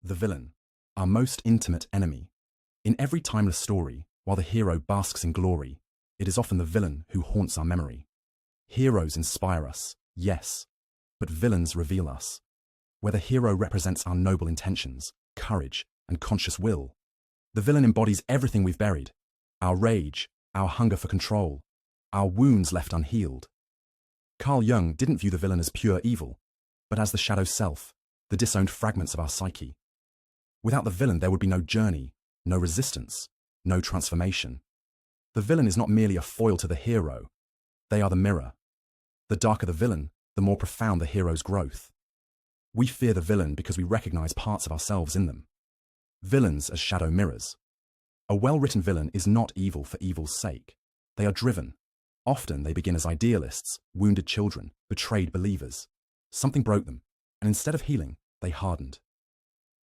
The villain, our most intimate enemy. In every timeless story, while the hero basks in glory, it is often the villain who haunts our memory. Heroes inspire us, yes, but villains reveal us. Where the hero represents our noble intentions, courage, and conscious will, the villain embodies everything we've buried: our rage, our hunger for control, our wounds left unhealed. Carl Jung didn't view the villain as pure evil, but as the shadow self, the disowned fragments of our psyche. Without the villain, there would be no journey, no resistance, no transformation. The villain is not merely a foil to the hero, they are the mirror. The darker the villain, the more profound the hero's growth. We fear the villain because we recognize parts of ourselves in them. Villains as shadow mirrors. A well-written villain is not evil for evil's sake. They are driven. Often they begin as idealists, wounded children, betrayed believers. Something broke them, and instead of healing, they hardened.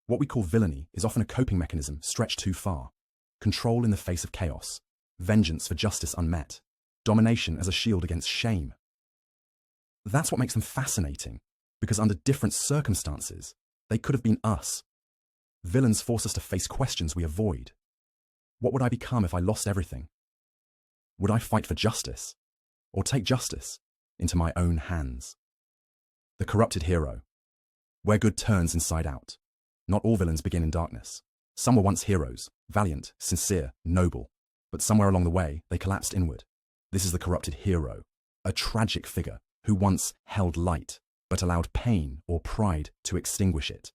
What we call villainy is often a coping mechanism stretched too far. Control in the face of chaos, vengeance for justice unmet, domination as a shield against shame. That's what makes them fascinating, because under different circumstances, they could have been us. Villains force us to face questions we avoid. What would I become if I lost everything? Would I fight for justice, or take justice into my own hands? The corrupted hero. Where good turns inside out. Not all villains begin in darkness. Some were once heroes, valiant, sincere, noble, but somewhere along the way, they collapsed inward. This is the corrupted hero, a tragic figure who once held light, but allowed pain or pride to extinguish it.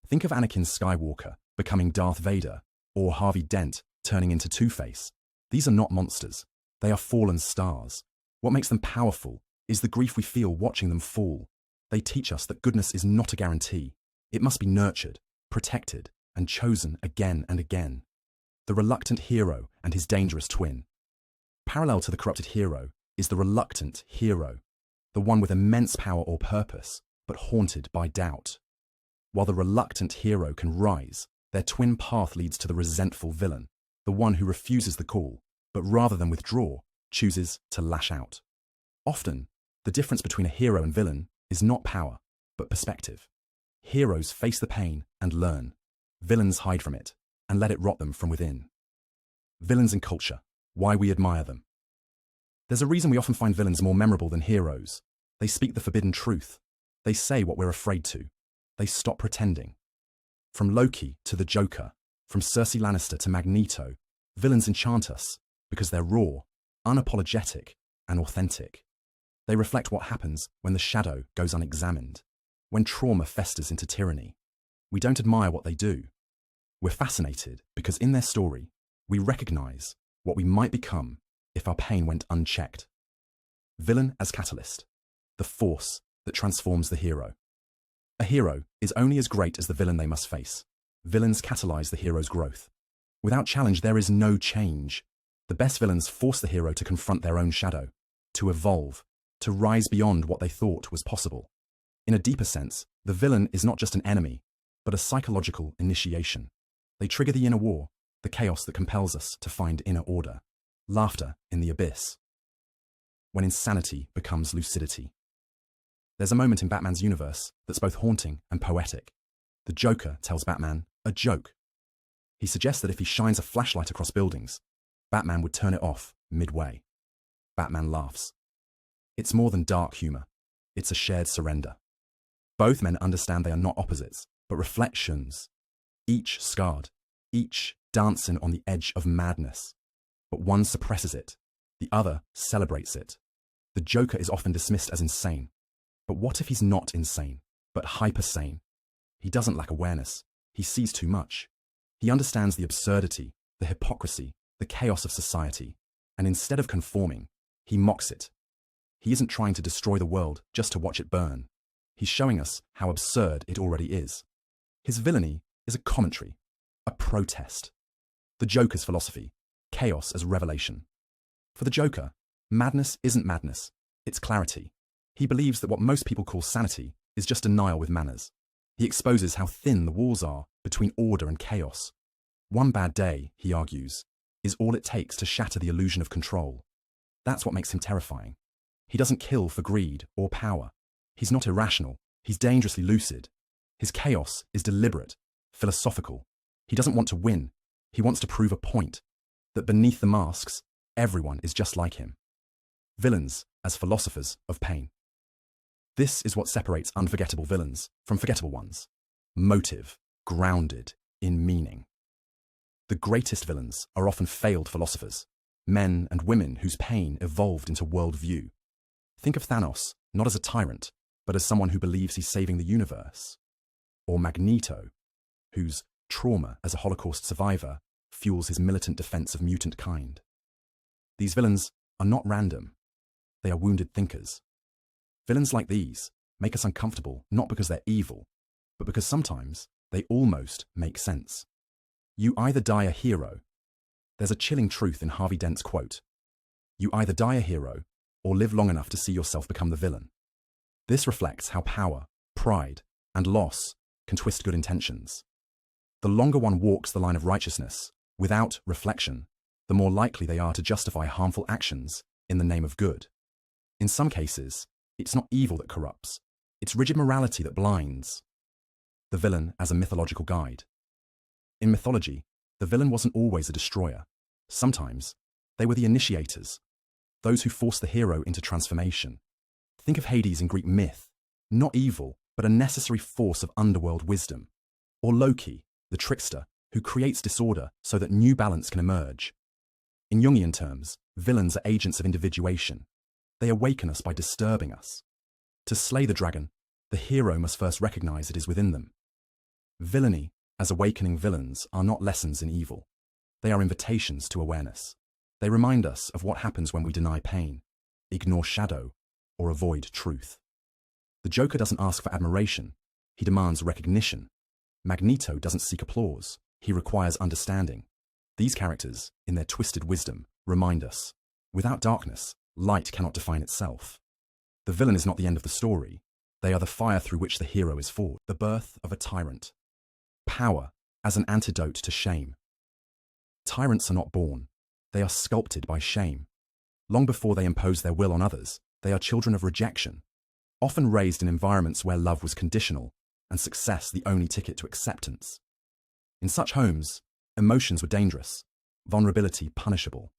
Think of Anakin Skywalker becoming Darth Vader, or Harvey Dent turning into Two-Face. These are not monsters. They are fallen stars. What makes them powerful is the grief we feel watching them fall. They teach us that goodness is not a guarantee. It must be nurtured, protected, and chosen again and again. The reluctant hero and his dangerous twin. Parallel to the corrupted hero is the reluctant hero, the one with immense power or purpose, but haunted by doubt. While the reluctant hero can rise, their twin path leads to the resentful villain, the one who refuses the call, but rather than withdraw, chooses to lash out. Often, the difference between a hero and villain is not power, but perspective. Heroes face the pain and learn. Villains hide from it and let it rot them from within. Villains in culture, why we admire them. There's a reason we often find villains more memorable than heroes. They speak the forbidden truth. They say what we're afraid to. They stop pretending. From Loki to the Joker, from Cersei Lannister to Magneto, villains enchant us because they're raw, unapologetic, and authentic. They reflect what happens when the shadow goes unexamined, when trauma festers into tyranny. We don't admire what they do. We're fascinated because in their story, we recognize what we might become if our pain went unchecked. Villain as catalyst, the force that transforms the hero. A hero is only as great as the villain they must face. Villains catalyze the hero's growth. Without challenge, there is no change. The best villains force the hero to confront their own shadow, to evolve, to rise beyond what they thought was possible. In a deeper sense, the villain is not just an enemy, but a psychological initiation. They trigger the inner war, the chaos that compels us to find inner order. Laughter in the abyss. When insanity becomes lucidity. There's a moment in Batman's universe that's both haunting and poetic. The Joker tells Batman a joke. He suggests that if he shines a flashlight across buildings, Batman would turn it off midway. Batman laughs. It's more than dark humor. It's a shared surrender. Both men understand they are not opposites, but reflections. Each scarred, each dancing on the edge of madness. But one suppresses it, the other celebrates it. The Joker is often dismissed as insane. But what if he's not insane, but hypersane? He doesn't lack awareness. He sees too much. He understands the absurdity, the hypocrisy, the chaos of society, and instead of conforming, he mocks it. He isn't trying to destroy the world just to watch it burn. He's showing us how absurd it already is. His villainy is a commentary, a protest. The Joker's philosophy, chaos as revelation. For the Joker, madness isn't madness, it's clarity. He believes that what most people call sanity is just denial with manners. He exposes how thin the walls are between order and chaos. One bad day, he argues, is all it takes to shatter the illusion of control. That's what makes him terrifying. He doesn't kill for greed or power. He's not irrational. He's dangerously lucid. His chaos is deliberate, philosophical. He doesn't want to win. He wants to prove a point, that beneath the masks, everyone is just like him. Villains as philosophers of pain. This is what separates unforgettable villains from forgettable ones. Motive, grounded in meaning. The greatest villains are often failed philosophers, men and women whose pain evolved into worldview. Think of Thanos not as a tyrant, but as someone who believes he's saving the universe. Or Magneto, whose trauma as a Holocaust survivor fuels his militant defense of mutant kind. These villains are not random. They are wounded thinkers. Villains like these make us uncomfortable not because they're evil, but because sometimes they almost make sense. You either die a hero. There's a chilling truth in Harvey Dent's quote. You either die a hero or live long enough to see yourself become the villain. This reflects how power, pride, and loss can twist good intentions. The longer one walks the line of righteousness, without reflection, the more likely they are to justify harmful actions in the name of good. In some cases, it's not evil that corrupts, it's rigid morality that blinds. The villain as a mythological guide. In mythology, the villain wasn't always a destroyer. Sometimes, they were the initiators, those who forced the hero into transformation. Think of Hades in Greek myth, not evil, but a necessary force of underworld wisdom. Or Loki, the trickster, who creates disorder so that new balance can emerge. In Jungian terms, villains are agents of individuation. They awaken us by disturbing us. To slay the dragon, the hero must first recognize it is within them. Villainy, as awakening villains, are not lessons in evil. They are invitations to awareness. They remind us of what happens when we deny pain, ignore shadow, or avoid truth. The Joker doesn't ask for admiration, he demands recognition. Magneto doesn't seek applause, he requires understanding. These characters, in their twisted wisdom, remind us, without darkness, light cannot define itself. The villain is not the end of the story, they are the fire through which the hero is forged. The birth of a tyrant. Power as an antidote to shame. Tyrants are not born, they are sculpted by shame. Long before they impose their will on others, they are children of rejection, often raised in environments where love was conditional and success the only ticket to acceptance. In such homes, emotions were dangerous, vulnerability punishable.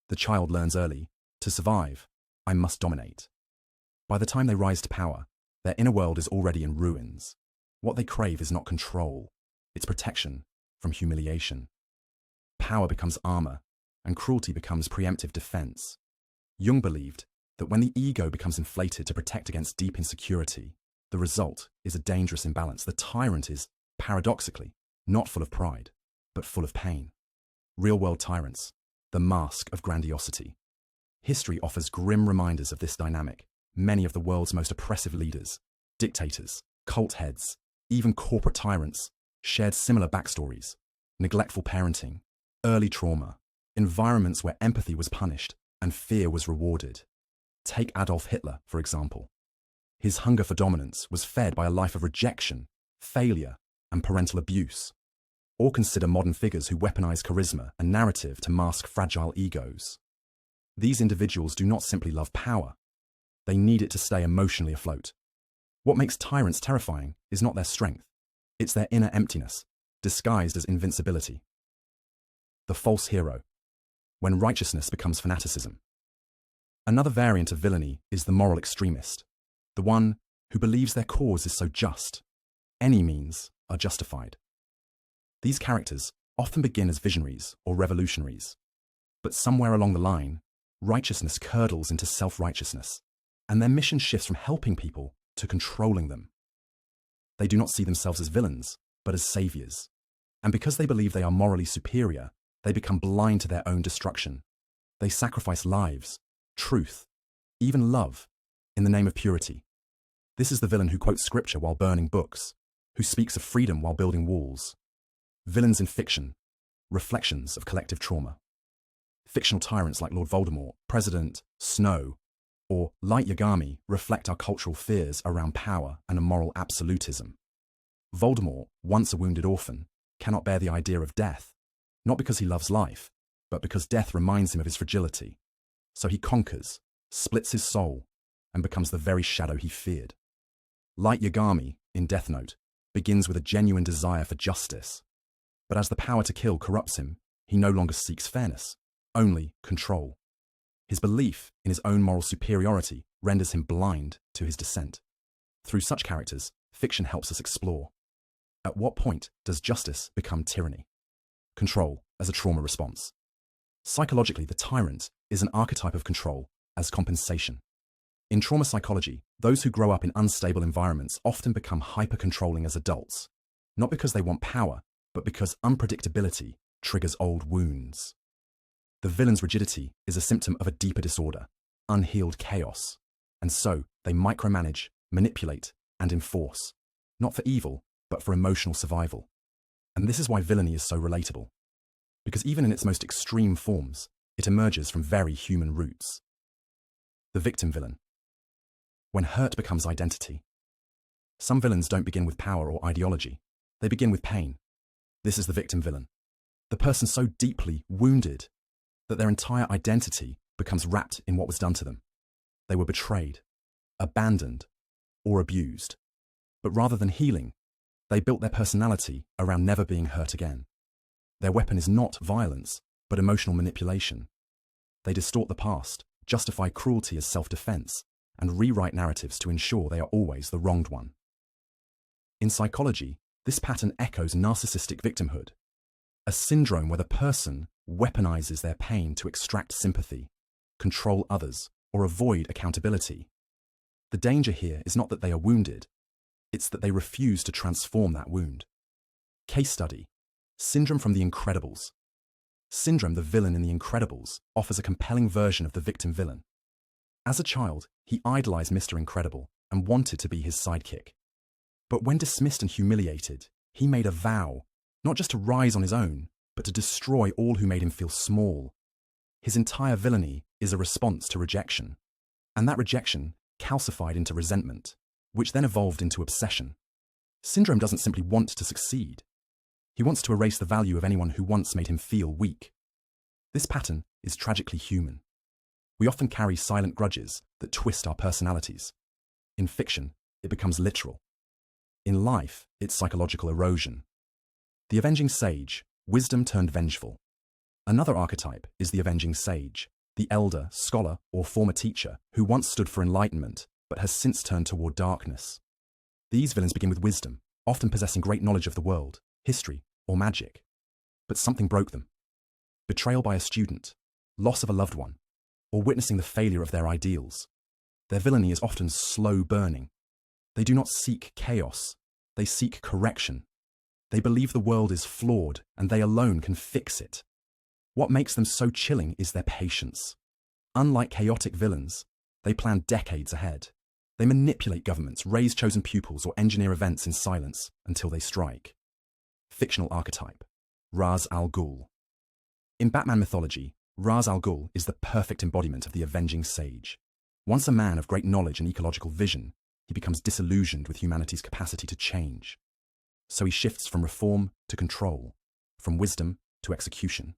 The child learns early, to survive, I must dominate. By the time they rise to power, their inner world is already in ruins. What they crave is not control, it's protection from humiliation. Power becomes armor, and cruelty becomes preemptive defense. Jung believed that when the ego becomes inflated to protect against deep insecurity, the result is a dangerous imbalance. The tyrant is, paradoxically, not full of pride, but full of pain. Real-world tyrants, the mask of grandiosity. History offers grim reminders of this dynamic. Many of the world's most oppressive leaders, dictators, cult heads, even corporate tyrants, shared similar backstories: neglectful parenting, early trauma, environments where empathy was punished and fear was rewarded. Take Adolf Hitler, for example. His hunger for dominance was fed by a life of rejection, failure, and parental abuse. Or consider modern figures who weaponize charisma and narrative to mask fragile egos. These individuals do not simply love power. They need it to stay emotionally afloat. What makes tyrants terrifying is not their strength. It's their inner emptiness, disguised as invincibility. The false hero, when righteousness becomes fanaticism. Another variant of villainy is the moral extremist, the one who believes their cause is so just, any means are justified. These characters often begin as visionaries or revolutionaries, but somewhere along the line, righteousness curdles into self-righteousness, and their mission shifts from helping people to controlling them. They do not see themselves as villains, but as saviors, and because they believe they are morally superior, they become blind to their own destruction. They sacrifice lives, truth, even love, in the name of purity. This is the villain who quotes scripture while burning books, who speaks of freedom while building walls. Villains in fiction, reflections of collective trauma. Fictional tyrants like Lord Voldemort, President Snow, or Light Yagami reflect our cultural fears around power and a moral absolutism. Voldemort, once a wounded orphan, cannot bear the idea of death, not because he loves life, but because death reminds him of his fragility. So he conquers, splits his soul, and becomes the very shadow he feared. Light Yagami, in Death Note, begins with a genuine desire for justice. But as the power to kill corrupts him, he no longer seeks fairness, only control. His belief in his own moral superiority renders him blind to his dissent. Through such characters, fiction helps us explore. At what point does justice become tyranny? Control as a trauma response. Psychologically, the tyrant is an archetype of control as compensation. In trauma psychology, those who grow up in unstable environments often become hyper-controlling as adults, not because they want power, but because unpredictability triggers old wounds. The villain's rigidity is a symptom of a deeper disorder, unhealed chaos, and so they micromanage, manipulate, and enforce, not for evil, but for emotional survival. And this is why villainy is so relatable, because even in its most extreme forms, it emerges from very human roots. The victim villain. When hurt becomes identity. Some villains don't begin with power or ideology, they begin with pain. This is the victim villain, the person so deeply wounded that their entire identity becomes wrapped in what was done to them. They were betrayed, abandoned, or abused. But rather than healing, they built their personality around never being hurt again. Their weapon is not violence, but emotional manipulation. They distort the past, justify cruelty as self-defense, and rewrite narratives to ensure they are always the wronged one. In psychology, this pattern echoes narcissistic victimhood, a syndrome where the person weaponizes their pain to extract sympathy, control others, or avoid accountability. The danger here is not that they are wounded, it's that they refuse to transform that wound. Case study: Syndrome from The Incredibles. Syndrome, the villain in The Incredibles, offers a compelling version of the victim villain. As a child, he idolized Mr. Incredible and wanted to be his sidekick. But when dismissed and humiliated, he made a vow, not just to rise on his own, but to destroy all who made him feel small. His entire villainy is a response to rejection, and that rejection calcified into resentment, which then evolved into obsession. Syndrome doesn't simply want to succeed. He wants to erase the value of anyone who once made him feel weak. This pattern is tragically human. We often carry silent grudges that twist our personalities. In fiction, it becomes literal. In life, it's psychological erosion. The avenging sage, wisdom turned vengeful. Another archetype is the avenging sage, the elder, scholar, or former teacher who once stood for enlightenment but has since turned toward darkness. These villains begin with wisdom, often possessing great knowledge of the world, history, or magic. But something broke them. Betrayal by a student, loss of a loved one, or witnessing the failure of their ideals. Their villainy is often slow burning. They do not seek chaos, they seek correction. They believe the world is flawed and they alone can fix it. What makes them so chilling is their patience. Unlike chaotic villains, they plan decades ahead. They manipulate governments, raise chosen pupils, or engineer events in silence until they strike. Fictional archetype, Ra's al Ghul. In Batman mythology, Ra's al Ghul is the perfect embodiment of the avenging sage. Once a man of great knowledge and ecological vision, he becomes disillusioned with humanity's capacity to change. So he shifts from reform to control, from wisdom to execution.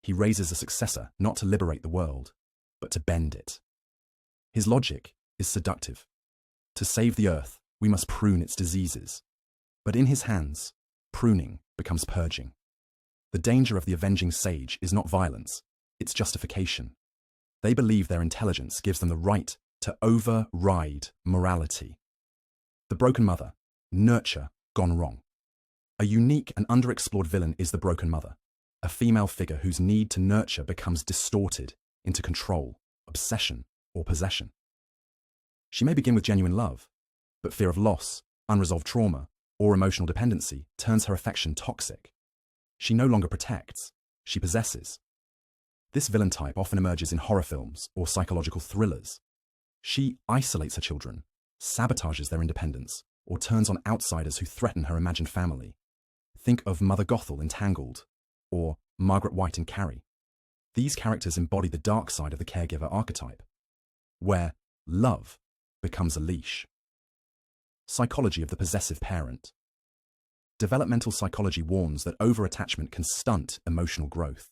He raises a successor not to liberate the world, but to bend it. His logic is seductive. To save the earth, we must prune its diseases. But in his hands, pruning becomes purging. The danger of the avenging sage is not violence, it's justification. They believe their intelligence gives them the right to override morality. The broken mother, nurture gone wrong. A unique and underexplored villain is the broken mother, a female figure whose need to nurture becomes distorted into control, obsession, or possession. She may begin with genuine love, but fear of loss, unresolved trauma, or emotional dependency turns her affection toxic. She no longer protects, she possesses. This villain type often emerges in horror films or psychological thrillers. She isolates her children, sabotages their independence, or turns on outsiders who threaten her imagined family. Think of Mother Gothel in Tangled, or Margaret White in Carrie. These characters embody the dark side of the caregiver archetype, where love becomes a leash. Psychology of the possessive parent. Developmental psychology warns that over-attachment can stunt emotional growth.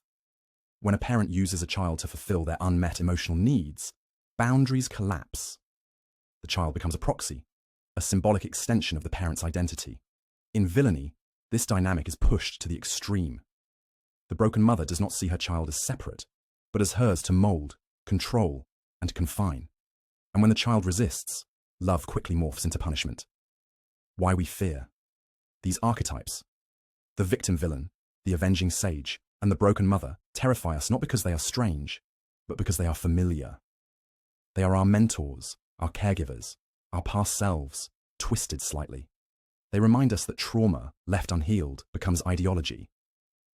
When a parent uses a child to fulfill their unmet emotional needs, boundaries collapse. The child becomes a proxy, a symbolic extension of the parent's identity. In villainy, this dynamic is pushed to the extreme. The broken mother does not see her child as separate, but as hers to mold, control, and confine. And when the child resists, love quickly morphs into punishment. Why we fear. These archetypes, the victim villain, the avenging sage, and the broken mother, terrify us not because they are strange, but because they are familiar. They are our mentors, our caregivers, our past selves, twisted slightly. They remind us that trauma, left unhealed, becomes ideology,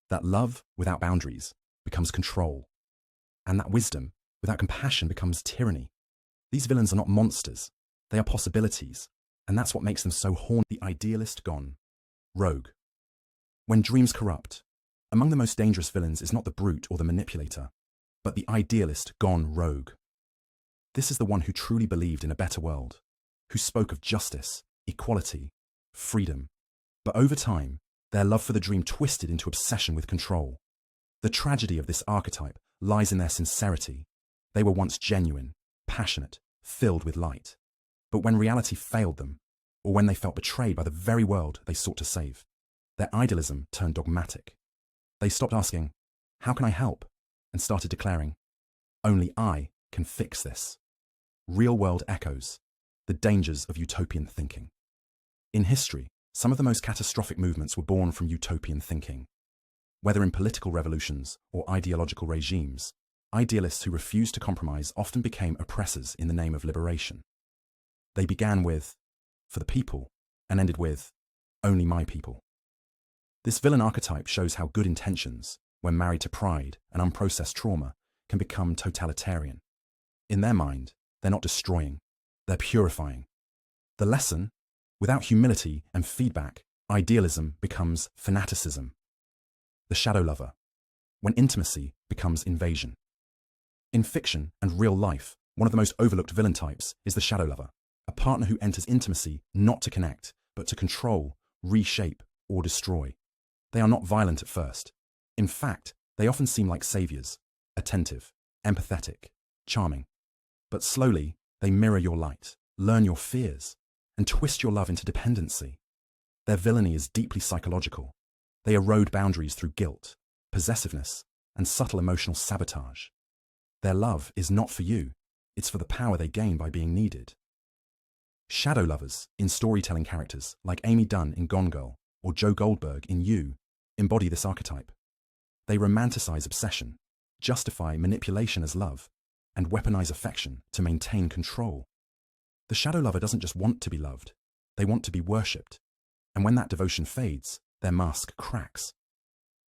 that love without boundaries becomes control, and that wisdom without compassion becomes tyranny. These villains are not monsters, they are possibilities, and that's what makes them so haunting. The idealist gone rogue. When dreams corrupt, among the most dangerous villains is not the brute or the manipulator, but the idealist gone rogue. This is the one who truly believed in a better world, who spoke of justice, equality, freedom, but over time, their love for the dream twisted into obsession with control. The tragedy of this archetype lies in their sincerity. They were once genuine, passionate, filled with light. But when reality failed them, or when they felt betrayed by the very world they sought to save, their idealism turned dogmatic. They stopped asking, "How can I help?" and started declaring, "Only I can fix this." Real-world echoes, the dangers of utopian thinking. In history, some of the most catastrophic movements were born from utopian thinking. Whether in political revolutions or ideological regimes, idealists who refused to compromise often became oppressors in the name of liberation. They began with, "For the people," and ended with, "Only my people." This villain archetype shows how good intentions, when married to pride and unprocessed trauma, can become totalitarian. In their mind, they're not destroying, they're purifying. The lesson? Without humility and feedback, idealism becomes fanaticism. The shadow lover, when intimacy becomes invasion. In fiction and real life, one of the most overlooked villain types is the shadow lover, a partner who enters intimacy not to connect, but to control, reshape, or destroy. They are not violent at first. In fact, they often seem like saviors, attentive, empathetic, charming. But slowly, they mirror your light, learn your fears, and twist your love into dependency. Their villainy is deeply psychological. They erode boundaries through guilt, possessiveness, and subtle emotional sabotage. Their love is not for you, it's for the power they gain by being needed. Shadow lovers, in storytelling characters like Amy Dunn in Gone Girl or Joe Goldberg in You, embody this archetype. They romanticize obsession, justify manipulation as love, and weaponize affection to maintain control. The shadow lover doesn't just want to be loved, they want to be worshipped. And when that devotion fades, their mask cracks.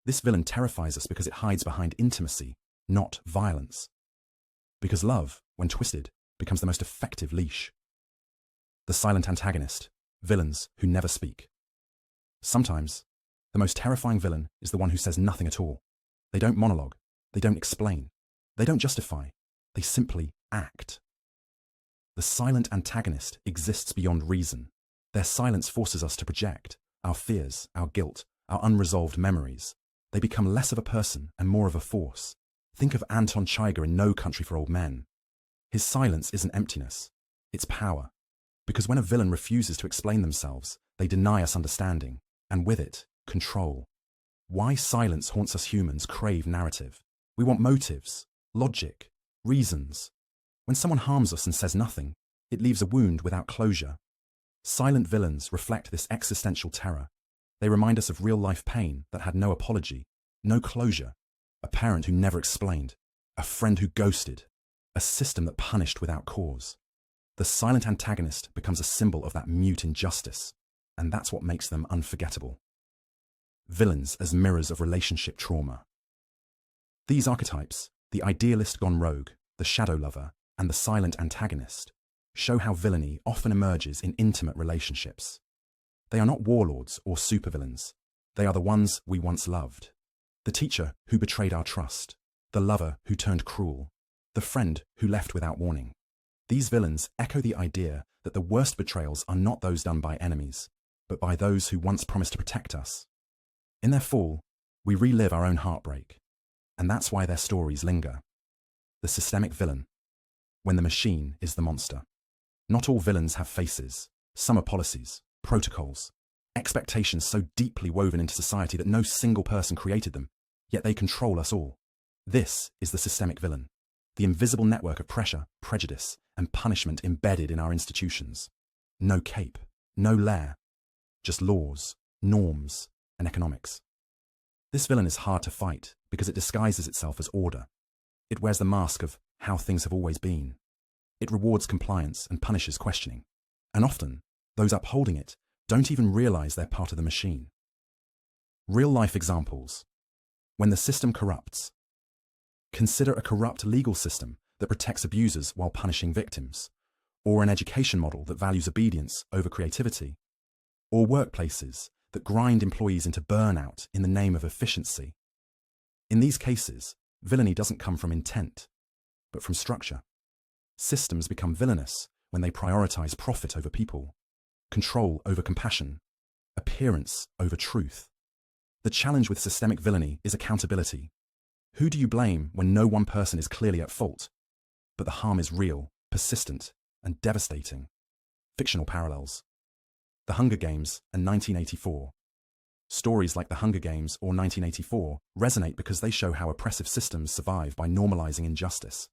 This villain terrifies us because it hides behind intimacy, not violence. Because love, when twisted, becomes the most effective leash. The silent antagonist, villains who never speak. Sometimes, the most terrifying villain is the one who says nothing at all. They don't monologue, they don't explain, they don't justify, they simply act. The silent antagonist exists beyond reason. Their silence forces us to project our fears, our guilt, our unresolved memories. They become less of a person and more of a force. Think of Anton Chigurh in No Country for Old Men. His silence isn't emptiness, it's power. Because when a villain refuses to explain themselves, they deny us understanding, and with it, control. Why silence haunts us humans crave narrative. We want motives, logic, reasons. When someone harms us and says nothing, it leaves a wound without closure. Silent villains reflect this existential terror. They remind us of real-life pain that had no apology, no closure, a parent who never explained, a friend who ghosted, a system that punished without cause. The silent antagonist becomes a symbol of that mute injustice, and that's what makes them unforgettable. Villains as mirrors of relationship trauma. These archetypes, the idealist gone rogue, the shadow lover, and the silent antagonist, show how villainy often emerges in intimate relationships. They are not warlords or supervillains. They are the ones we once loved. The teacher who betrayed our trust, the lover who turned cruel, the friend who left without warning. These villains echo the idea that the worst betrayals are not those done by enemies, but by those who once promised to protect us. In their fall, we relive our own heartbreak, and that's why their stories linger. The systemic villain, when the machine is the monster. Not all villains have faces. Some are policies, protocols, Expectations so deeply woven into society that no single person created them, yet they control us all. This is the systemic villain, the invisible network of pressure, prejudice, and punishment embedded in our institutions. No cape, no lair, just laws, norms, and economics. This villain is hard to fight because it disguises itself as order. It wears the mask of how things have always been. It rewards compliance and punishes questioning. And often, those upholding it don't even realize they're part of the machine. Real-life examples. When the system corrupts. Consider a corrupt legal system that protects abusers while punishing victims, or an education model that values obedience over creativity, or workplaces that grind employees into burnout in the name of efficiency. In these cases, villainy doesn't come from intent, but from structure. Systems become villainous when they prioritize profit over people, control over compassion, appearance over truth. The challenge with systemic villainy is accountability. Who do you blame when no one person is clearly at fault, but the harm is real, persistent, and devastating? Fictional parallels. The Hunger Games and 1984. Stories like The Hunger Games or 1984 resonate because they show how oppressive systems survive by normalizing injustice.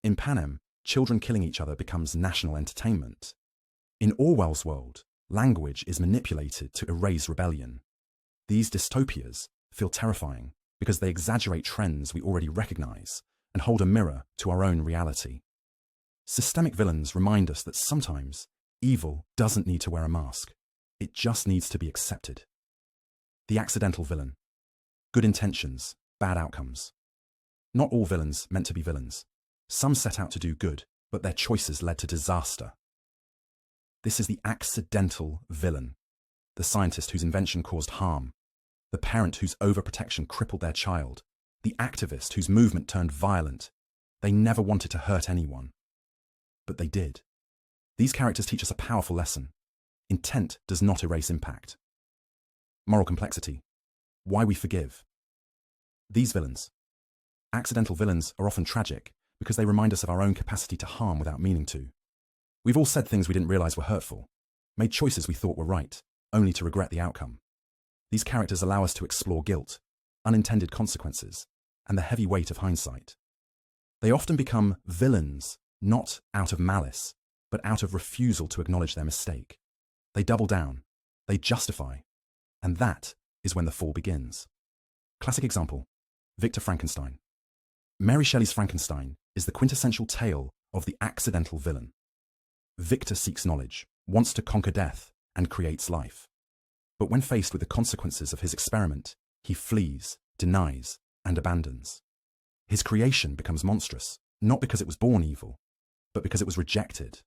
In Panem, children killing each other becomes national entertainment. In Orwell's world, language is manipulated to erase rebellion. These dystopias feel terrifying because they exaggerate trends we already recognize and hold a mirror to our own reality. Systemic villains remind us that sometimes evil doesn't need to wear a mask. It just needs to be accepted. The accidental villain. Good intentions, bad outcomes. Not all villains meant to be villains. Some set out to do good, but their choices led to disaster. This is the accidental villain. The scientist whose invention caused harm. The parent whose overprotection crippled their child. The activist whose movement turned violent. They never wanted to hurt anyone. But they did. These characters teach us a powerful lesson. Intent does not erase impact. Moral complexity. Why we forgive. These villains. Accidental villains are often tragic because they remind us of our own capacity to harm without meaning to. We've all said things we didn't realize were hurtful, made choices we thought were right, only to regret the outcome. These characters allow us to explore guilt, unintended consequences, and the heavy weight of hindsight. They often become villains, not out of malice, but out of refusal to acknowledge their mistake. They double down, they justify, and that is when the fall begins. Classic example, Victor Frankenstein. Mary Shelley's Frankenstein is the quintessential tale of the accidental villain. Victor seeks knowledge, wants to conquer death, and creates life. But when faced with the consequences of his experiment, he flees, denies, and abandons. His creation becomes monstrous, not because it was born evil, but because it was rejected.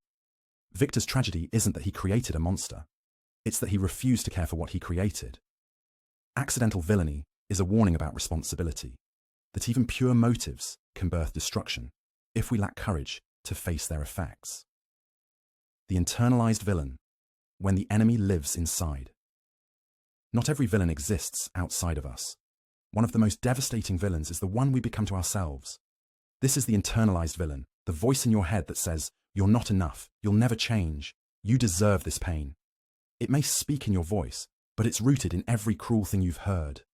Victor's tragedy isn't that he created a monster. It's that he refused to care for what he created. Accidental villainy is a warning about responsibility, that even pure motives can birth destruction if we lack courage to face their effects. The internalized villain, when the enemy lives inside. Not every villain exists outside of us. One of the most devastating villains is the one we become to ourselves. This is the internalized villain, the voice in your head that says, "You're not enough, you'll never change, you deserve this pain." It may speak in your voice, but it's rooted in every cruel thing you've heard.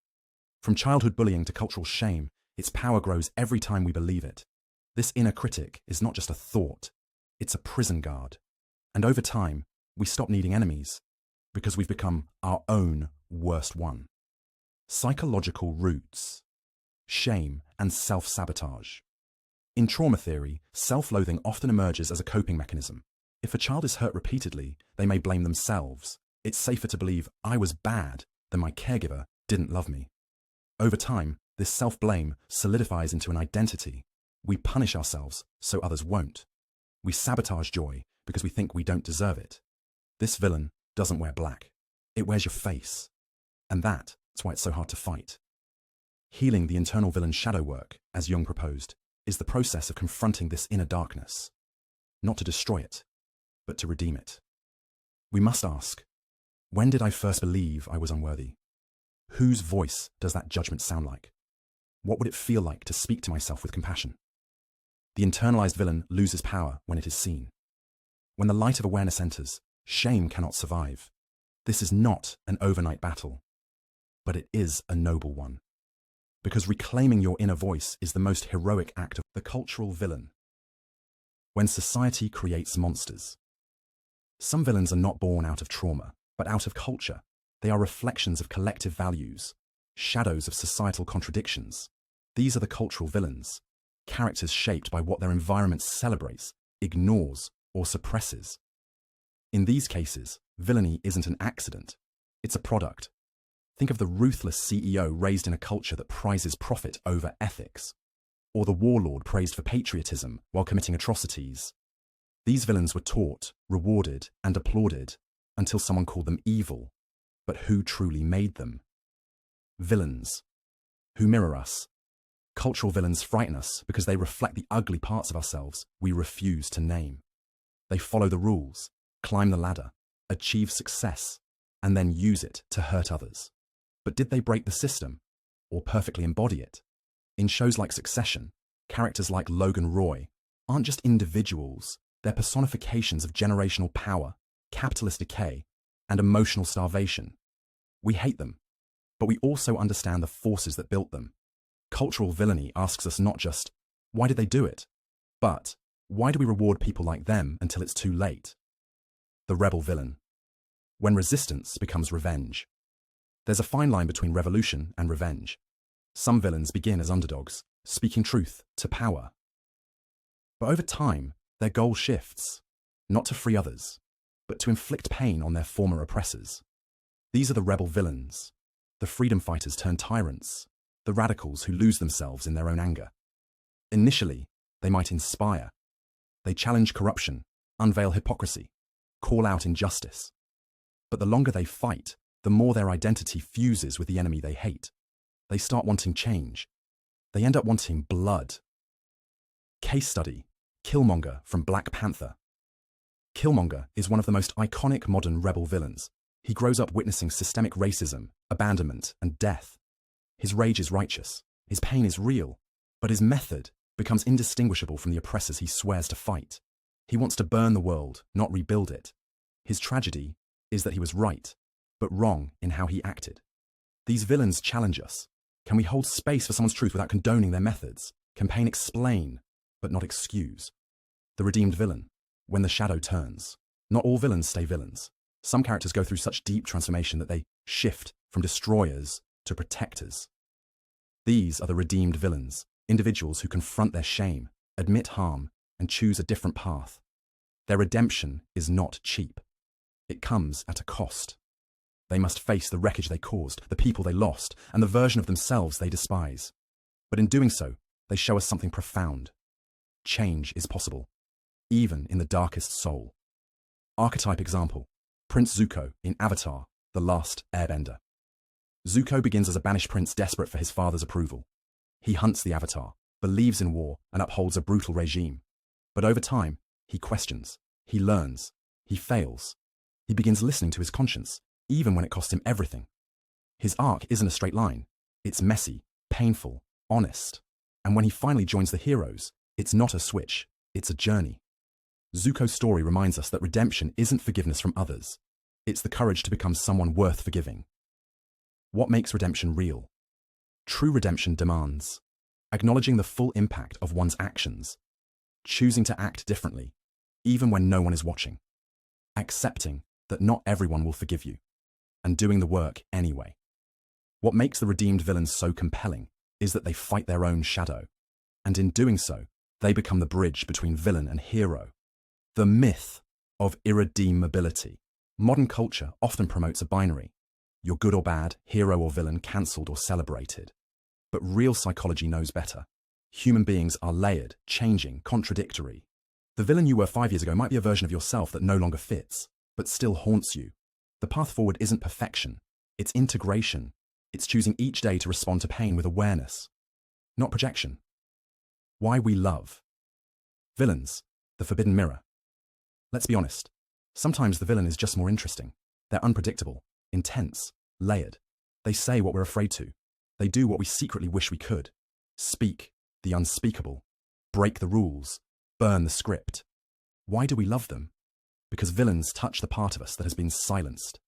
From childhood bullying to cultural shame, its power grows every time we believe it. This inner critic is not just a thought, it's a prison guard. And over time, we stop needing enemies because we've become our own worst one. Psychological roots. Shame and self-sabotage. In trauma theory, self-loathing often emerges as a coping mechanism. If a child is hurt repeatedly, they may blame themselves. It's safer to believe I was bad than my caregiver didn't love me. Over time, this self-blame solidifies into an identity. We punish ourselves so others won't. We sabotage joy because we think we don't deserve it. This villain doesn't wear black. It wears your face. And that's why it's so hard to fight. Healing the internal villain's shadow work, as Jung proposed, is the process of confronting this inner darkness. Not to destroy it, but to redeem it. We must ask, when did I first believe I was unworthy? Whose voice does that judgment sound like? What would it feel like to speak to myself with compassion? The internalized villain loses power when it is seen. When the light of awareness enters, shame cannot survive. This is not an overnight battle, but it is a noble one. Because reclaiming your inner voice is the most heroic act of the cultural villain. When society creates monsters. Some villains are not born out of trauma, but out of culture. They are reflections of collective values, shadows of societal contradictions. These are the cultural villains, characters shaped by what their environment celebrates, ignores, or suppresses. In these cases, villainy isn't an accident, it's a product. Think of the ruthless CEO raised in a culture that prizes profit over ethics, or the warlord praised for patriotism while committing atrocities. These villains were taught, rewarded, and applauded until someone called them evil. But who truly made them? Villains, who mirror us. Cultural villains frighten us because they reflect the ugly parts of ourselves we refuse to name. They follow the rules, climb the ladder, achieve success, and then use it to hurt others. But did they break the system, or perfectly embody it? In shows like Succession, characters like Logan Roy aren't just individuals, they're personifications of generational power, capitalist decay, and emotional starvation. We hate them, but we also understand the forces that built them. Cultural villainy asks us not just, why did they do it? But, why do we reward people like them until it's too late? The rebel villain. When resistance becomes revenge. There's a fine line between revolution and revenge. Some villains begin as underdogs, speaking truth to power. But over time, their goal shifts, not to free others, but to inflict pain on their former oppressors. These are the rebel villains, the freedom fighters turned tyrants, the radicals who lose themselves in their own anger. Initially, they might inspire. They challenge corruption, unveil hypocrisy, call out injustice. But the longer they fight, the more their identity fuses with the enemy they hate. They start wanting change. They end up wanting blood. Case study, Killmonger from Black Panther. Killmonger is one of the most iconic modern rebel villains. He grows up witnessing systemic racism, abandonment, and death. His rage is righteous, his pain is real, but his method becomes indistinguishable from the oppressors he swears to fight. He wants to burn the world, not rebuild it. His tragedy is that he was right, but wrong in how he acted. These villains challenge us. Can we hold space for someone's truth without condoning their methods? Can pain explain, but not excuse? The redeemed villain. When the shadow turns. Not all villains stay villains. Some characters go through such deep transformation that they shift from destroyers to protectors. These are the redeemed villains, individuals who confront their shame, admit harm, and choose a different path. Their redemption is not cheap. It comes at a cost. They must face the wreckage they caused, the people they lost, and the version of themselves they despise. But in doing so, they show us something profound. Change is possible, even in the darkest soul. Archetype example, Prince Zuko in Avatar, The Last Airbender. Zuko begins as a banished prince desperate for his father's approval. He hunts the Avatar, believes in war, and upholds a brutal regime. But over time, he questions, he learns, he fails. He begins listening to his conscience, even when it cost him everything. His arc isn't a straight line. It's messy, painful, honest. And when he finally joins the heroes, it's not a switch, it's a journey. Zuko's story reminds us that redemption isn't forgiveness from others. It's the courage to become someone worth forgiving. What makes redemption real? True redemption demands acknowledging the full impact of one's actions, choosing to act differently, even when no one is watching, accepting that not everyone will forgive you, and doing the work anyway. What makes the redeemed villains so compelling is that they fight their own shadow, and in doing so, they become the bridge between villain and hero. The myth of irredeemability. Modern culture often promotes a binary. You're good or bad, hero or villain, cancelled or celebrated. But real psychology knows better. Human beings are layered, changing, contradictory. The villain you were 5 years ago might be a version of yourself that no longer fits, but still haunts you. The path forward isn't perfection, it's integration. It's choosing each day to respond to pain with awareness, not projection. Why we love. Villains, the forbidden mirror. Let's be honest, sometimes the villain is just more interesting. They're unpredictable, intense, layered. They say what we're afraid to. They do what we secretly wish we could. Speak the unspeakable, break the rules, burn the script. Why do we love them? Because villains touch the part of us that has been silenced.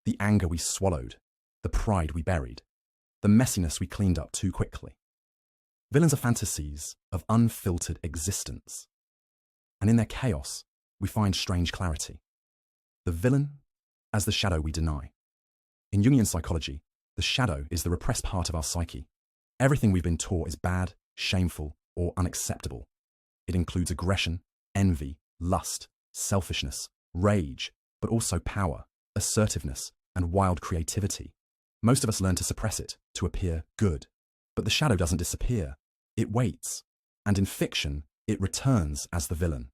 the anger we swallowed, the pride we buried, the messiness we cleaned up too quickly. Villains are fantasies of unfiltered existence, and in their chaos, we find strange clarity. The villain as the shadow we deny. In Jungian psychology, the shadow is the repressed part of our psyche. Everything we've been taught is bad, shameful, or unacceptable. It includes aggression, envy, lust, selfishness, rage, but also power, assertiveness, and wild creativity. Most of us learn to suppress it, to appear good. But the shadow doesn't disappear. It waits. And in fiction, it returns as the villain.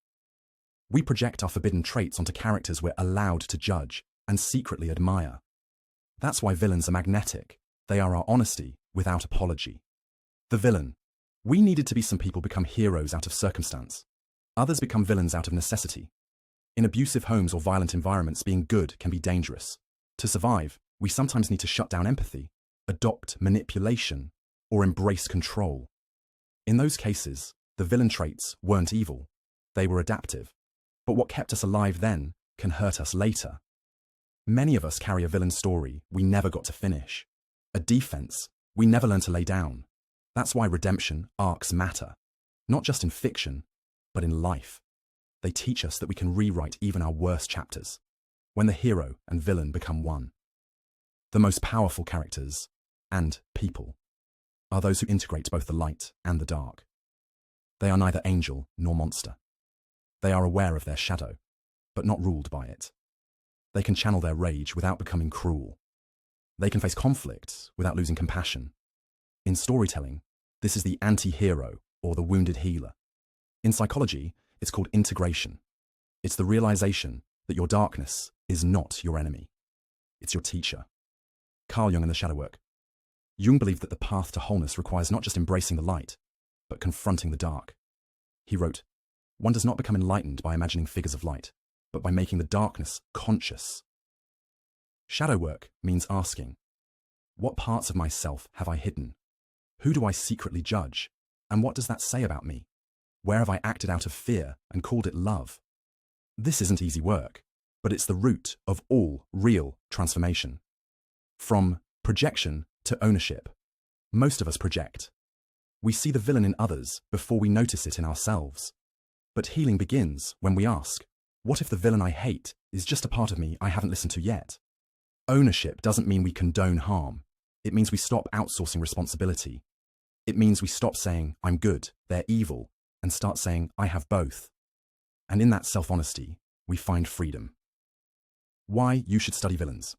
We project our forbidden traits onto characters we're allowed to judge and secretly admire. That's why villains are magnetic. They are our honesty without apology. The villain. We needed to be some people become heroes out of circumstance. Others become villains out of necessity. In abusive homes or violent environments, being good can be dangerous. To survive, we sometimes need to shut down empathy, adopt manipulation, or embrace control. In those cases, the villain traits weren't evil. They were adaptive. But what kept us alive then can hurt us later. Many of us carry a villain story we never got to finish, a defense we never learned to lay down. That's why redemption arcs matter, not just in fiction, but in life. They teach us that we can rewrite even our worst chapters, when the hero and villain become one. The most powerful characters, and people, are those who integrate both the light and the dark. They are neither angel nor monster. They are aware of their shadow, but not ruled by it. They can channel their rage without becoming cruel. They can face conflict without losing compassion. In storytelling, this is the anti-hero or the wounded healer. In psychology, it's called integration. It's the realization that your darkness is not your enemy. It's your teacher. Carl Jung and the shadow work. Jung believed that the path to wholeness requires not just embracing the light, but confronting the dark. He wrote, "One does not become enlightened by imagining figures of light, but by making the darkness conscious." Shadow work means asking, what parts of myself have I hidden? Who do I secretly judge? And what does that say about me? Where have I acted out of fear and called it love? This isn't easy work, but it's the root of all real transformation. From projection to ownership, most of us project. We see the villain in others before we notice it in ourselves. But healing begins when we ask, what if the villain I hate is just a part of me I haven't listened to yet? Ownership doesn't mean we condone harm. It means we stop outsourcing responsibility. It means we stop saying, I'm good, they're evil, and start saying, I have both. And in that self-honesty, we find freedom. Why you should study villains.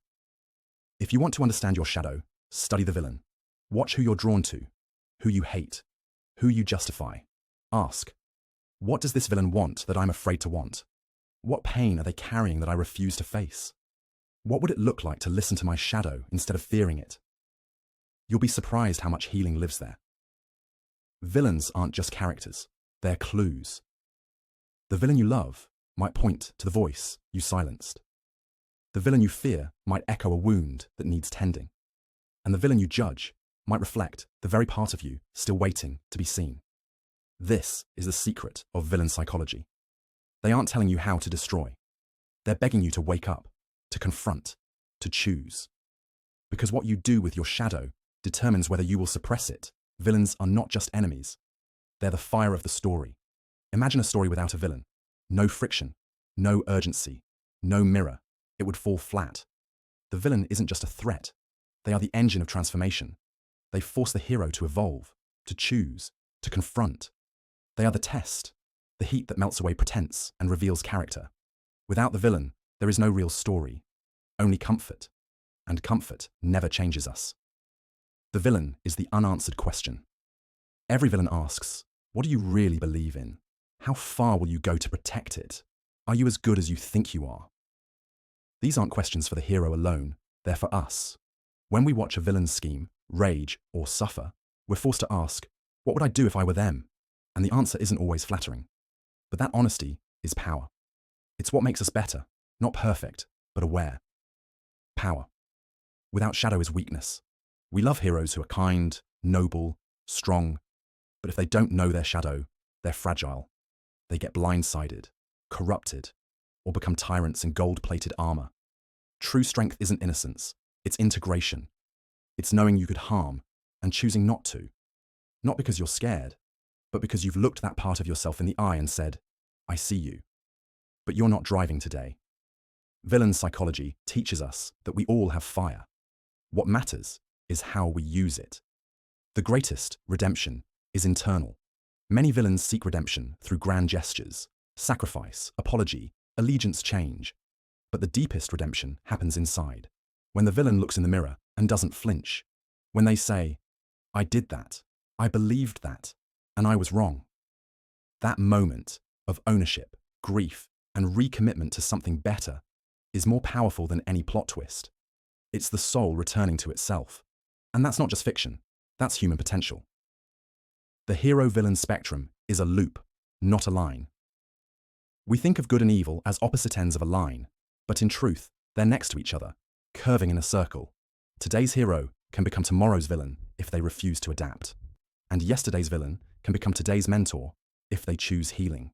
If you want to understand your shadow, study the villain. Watch who you're drawn to, who you hate, who you justify. Ask, what does this villain want that I'm afraid to want? What pain are they carrying that I refuse to face? What would it look like to listen to my shadow instead of fearing it? You'll be surprised how much healing lives there. Villains aren't just characters, they're clues. The villain you love might point to the voice you silenced. The villain you fear might echo a wound that needs tending. And the villain you judge might reflect the very part of you still waiting to be seen. This is the secret of villain psychology. They aren't telling you how to destroy. They're begging you to wake up, to confront, to choose. Because what you do with your shadow determines whether you will suppress it. Villains are not just enemies. They're the fire of the story. Imagine a story without a villain. No friction, no urgency, no mirror. It would fall flat. The villain isn't just a threat. They are the engine of transformation. They force the hero to evolve, to choose, to confront. They are the test, the heat that melts away pretense and reveals character. Without the villain, there is no real story, only comfort. And comfort never changes us. The villain is the unanswered question. Every villain asks, what do you really believe in? How far will you go to protect it? Are you as good as you think you are? These aren't questions for the hero alone, they're for us. When we watch a villain's scheme, rage, or suffer, we're forced to ask, what would I do if I were them? And the answer isn't always flattering. But that honesty is power. It's what makes us better, not perfect, but aware. Power. Without shadow is weakness. We love heroes who are kind, noble, strong, but if they don't know their shadow, they're fragile. They get blindsided, corrupted, or become tyrants in gold-plated armor. True strength isn't innocence, it's integration. It's knowing you could harm and choosing not to. Not because you're scared, but because you've looked that part of yourself in the eye and said, I see you. But you're not driving today. Villain psychology teaches us that we all have fire. What matters is how we use it. The greatest redemption is internal. Many villains seek redemption through grand gestures, sacrifice, apology, allegiance change. But the deepest redemption happens inside, when the villain looks in the mirror and doesn't flinch. When they say, I did that, I believed that, and I was wrong. That moment of ownership, grief, and recommitment to something better is more powerful than any plot twist. It's the soul returning to itself. And that's not just fiction, that's human potential. The hero-villain spectrum is a loop, not a line. We think of good and evil as opposite ends of a line, but in truth, they're next to each other, curving in a circle. Today's hero can become tomorrow's villain if they refuse to adapt. And yesterday's villain can become today's mentor if they choose healing.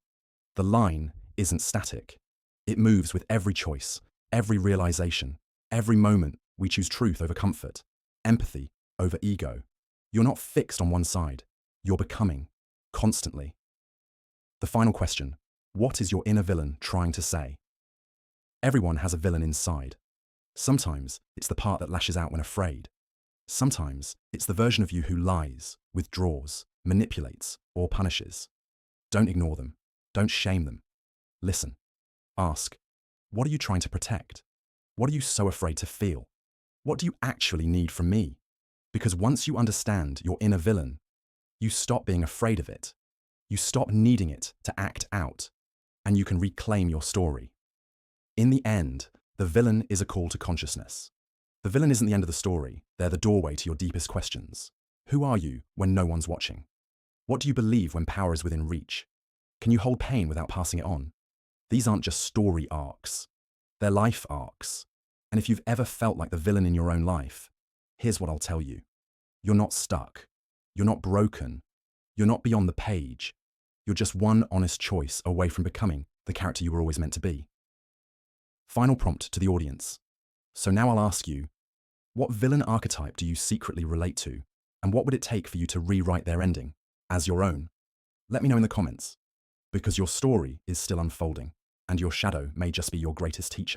The line isn't static. It moves with every choice, every realization, every moment we choose truth over comfort, empathy over ego. You're not fixed on one side. You're becoming, constantly. The final question, what is your inner villain trying to say? Everyone has a villain inside. Sometimes it's the part that lashes out when afraid. Sometimes it's the version of you who lies, withdraws, manipulates, or punishes. Don't ignore them. Don't shame them. Listen. Ask, what are you trying to protect? What are you so afraid to feel? What do you actually need from me? Because once you understand your inner villain, you stop being afraid of it. You stop needing it to act out, and you can reclaim your story. In the end, the villain is a call to consciousness. The villain isn't the end of the story. They're the doorway to your deepest questions. Who are you when no one's watching? What do you believe when power is within reach? Can you hold pain without passing it on? These aren't just story arcs. They're life arcs. And if you've ever felt like the villain in your own life, here's what I'll tell you. You're not stuck. You're not broken. You're not beyond the page. You're just one honest choice away from becoming the character you were always meant to be. Final prompt to the audience. So now I'll ask you, what villain archetype do you secretly relate to? And what would it take for you to rewrite their ending as your own? Let me know in the comments, because your story is still unfolding, and your shadow may just be your greatest teacher.